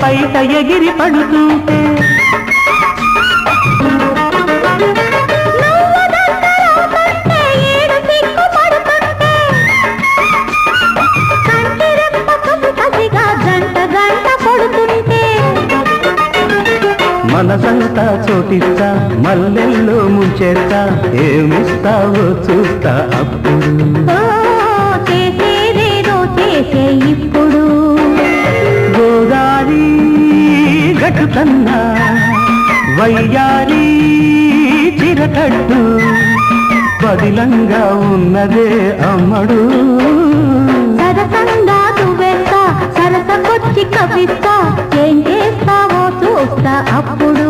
పైట ఎగిరి పడుతుంటే మనసంతా చోటిస్తా మల్లెల్లో ముంచేస్తా ఏమిస్తావో చూస్తా అప్పుడు చేసేదేదో చేసే ఇప్పుడు గోదారి గట్టుకన్నా వయ్యారి చిరకట్టు పదిలంగా ఉన్నదే అమ్మడు సరసంగా నువ్వేస్తా సరసకొచ్చి కవిస్తా ఏం చేస్తావో చూస్తా అప్పుడు